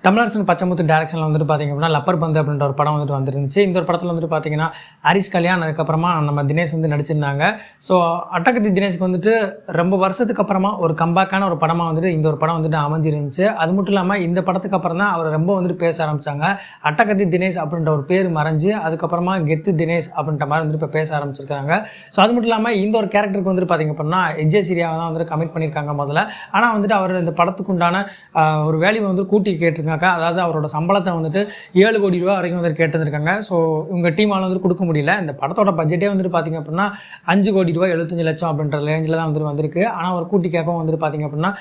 தமிழரசன் பச்சைமுத்து டைரக்ஷனில் வந்துட்டு பார்த்தீங்க அப்படின்னா லப்பர் பந்து அப்படின்ற ஒரு படம் வந்துட்டு வந்துருந்துச்சு. இந்த ஒரு படத்தில் வந்துட்டு பார்த்தீங்கன்னா ஹரிஷ் கல்யாண் அதுக்கப்புறமா நம்ம தினேஷ் வந்து நடிச்சிருந்தாங்க. ஸோ அட்டகத்தி தினேஷ்க்கு வந்துட்டு ரொம்ப வருஷத்துக்கு அப்புறமா ஒரு கம்பேக்கான ஒரு படமாக வந்துட்டு இந்த ஒரு படம் வந்துட்டு அமைஞ்சிருந்துச்சு. அது மட்டும் இல்லாமல் இந்த படத்துக்கு அப்புறம் தான் அவர் ரொம்ப வந்துட்டு பேச ஆரம்பித்தாங்க. அட்டகத்தி தினேஷ் அப்படின்ற ஒரு பேர் மறைஞ்சு அதுக்கப்புறமா கெத்து தினேஷ் அப்படின்ற மாதிரி வந்துட்டு இப்போ பேச ஆரம்பிச்சிருக்காங்க. ஸோ அது மட்டும் இல்லாமல் இந்த ஒரு கேரக்டருக்கு வந்துட்டு பார்த்தீங்க அப்படின்னா எஜே சீரியாவை தான் வந்துட்டு கமிட் பண்ணியிருக்காங்க முதல்ல. ஆனால் வந்துட்டு அவர் இந்த படத்துக்கு உண்டான ஒரு வேல்யூ வந்து கூட்டி கேட்டிருக்காங்க. அதாவது அவரோட சம்பளத்தை வந்துட்டு 7 கோடி ரூபா வரைக்கும் வந்து கேட்டிருக்காங்க. ஸோ உங்கள் டீமால் வந்து கொடுக்க முடியல. இந்த படத்தோட பட்ஜெட்டே வந்துட்டு பார்த்தீங்க அப்படின்னா 5 கோடி ரூபா 75 லட்சம் அப்படின்ற ரேஞ்சில் தான் வந்துட்டு வந்திருக்கு. ஆனால் ஒரு கூட்டி கேட்கவும் வந்துட்டு பார்த்தீங்க அப்படின்னா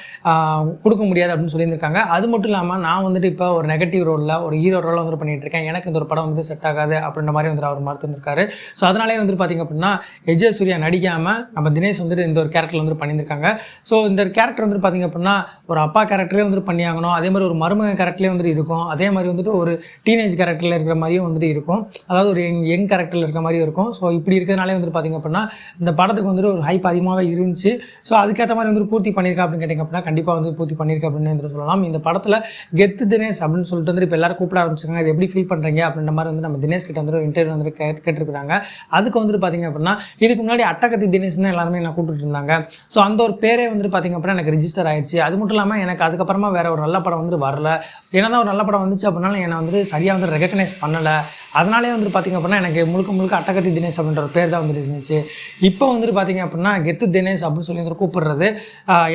கொடுக்க முடியாது அப்படின்னு சொல்லியிருக்காங்க. அது மட்டும் இல்லாமல் நான் வந்துட்டு இப்போ ஒரு நெகட்டிவ் ரோலில் ஒரு ஹீரோ ரோலில் வந்துட்டு பண்ணிட்டு இருக்கேன், எனக்கு இந்த ஒரு படம் வந்து செட் ஆகாது அப்படின்ற மாதிரி வந்துட்டு அவர் மறுத்துருக்காரு. ஸோ அதனாலே வந்துட்டு பார்த்தீங்க அப்படின்னா எஜே சூர்யா நடிக்காமல் நம்ம தினேஷ் வந்துட்டு இந்த ஒரு கேரக்டர் வந்துட்டு பண்ணியிருக்காங்க. ஸோ இந்த கேரக்டர் வந்துட்டு பார்த்தீங்க அப்படின்னா ஒரு அப்பா கேரக்டரே வந்துட்டு பண்ணியாகணும், அதே மாதிரி ஒரு மருமக கேரக்டர்லேயே வந்துட்டு இருக்கும், அதே மாதிரி வந்துட்டு ஒரு டீனேஜ் கேரக்டரில் இருக்கிற மாதிரியும் வந்துட்டு இருக்கும், அதாவது ஒரு யங் கேரக்டரில் இருக்கிற மாதிரி இருக்கும். ஸோ இப்படி இருக்கிறதுனாலே வந்துட்டு பார்த்திங்க அப்படின்னா இந்த படத்துக்கு வந்துட்டு ஒரு ஹைப் அதிகமாக இருந்துச்சு. ஸோ அதுக்கேற்ற மாதிரி வந்துட்டு பூர்த்தி பண்ணியிருக்கா அப்படின்னு கேட்டிங்க அப்படின்னா கண்டிப்பாக வந்து பூர்த்தி பண்ணியிருக்கா அப்படின்னு வந்து சொல்லலாம். இந்த படத்தில் கெத்து தினேஷ் அப்படின்னு சொல்லிட்டு வந்து இப்போ எல்லாரும் கூப்பிட ஆரம்பிச்சிருக்காங்க. இது எப்படி ஃபீல் பண்ணுறீங்க அப்படின்ற மாதிரி வந்து நம்ம தினேஷ் கிட்ட வந்து இன்டர்வியூ வந்து கேட்டிருக்காங்க. அதுக்கு வந்துட்டு பார்த்திங்க அப்படின்னா இதுக்கு முன்னாடி அட்டகத்தி தினேஷ் தான் எல்லாருமே நான் கூப்பிட்டு இருந்தாங்க. ஸோ அந்த ஒரு பேரே வந்துட்டு பார்த்திங்க அப்படின்னா எனக்கு ரிஜிஸ்டர் ஆயிடுச்சு. அது மட்டும் இல்லாமல் எனக்கு அதுக்கப்புறமா வேறு ஒரு நல்ல படம் வந்துட்டு வரல. ஏன்னா தான் ஒரு நல்ல படம் வந்துச்சு அப்படின்னாலும் என்னை வந்து சரியாக வந்து ரெகக்னைஸ் பண்ணலை. அதனாலே வந்துட்டு பார்த்திங்க அப்படின்னா எனக்கு முழுக்க அட்டகத்தி தினேஷ் அப்படின்ற ஒரு பேர் தான் வந்துட்டு இருந்துச்சு. இப்போ வந்துட்டு பார்த்திங்க அப்படின்னா கெத்து தினேஷ் அப்படின்னு சொல்லி வந்து கூப்பிடுறது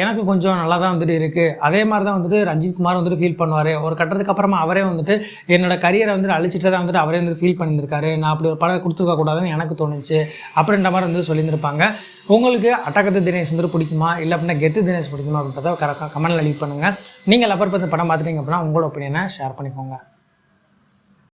எனக்கு கொஞ்சம் நல்லா தான் வந்துட்டு இருக்குது. அதே மாதிரி தான் வந்துட்டு ரஞ்சித் குமார் வந்துட்டு ஃபீல் பண்ணுவார். ஒரு கட்டத்துக்கு அப்புறமா அவரே வந்துட்டு என்னோட கரியரை வந்துட்டு அழிச்சிட்டு தான் வந்துட்டு அவரே வந்து ஃபீல் பண்ணியிருக்காரு. நான் அப்படி ஒரு படம் கொடுத்துருக்க கூடாதுன்னு எனக்கு தோணுச்சு அப்படின்ற மாதிரி வந்து சொல்லியிருந்திருப்பாங்க. உங்களுக்கு அட்டகத்தி தினேஷ் வந்துட்டு பிடிக்குமா இல்லை அப்படின்னா கெத்து தினேஷ் பிடிக்குமா அப்படின்றத கமெண்ட்ல லீவ் பண்ணுங்கள். நீங்கள் லப்பர் பந்து படம் பார்த்துட்டீங்க அப்படின்னா உங்களோட ஒப்பீனியனை ஷேர் பண்ணிக்கோங்க.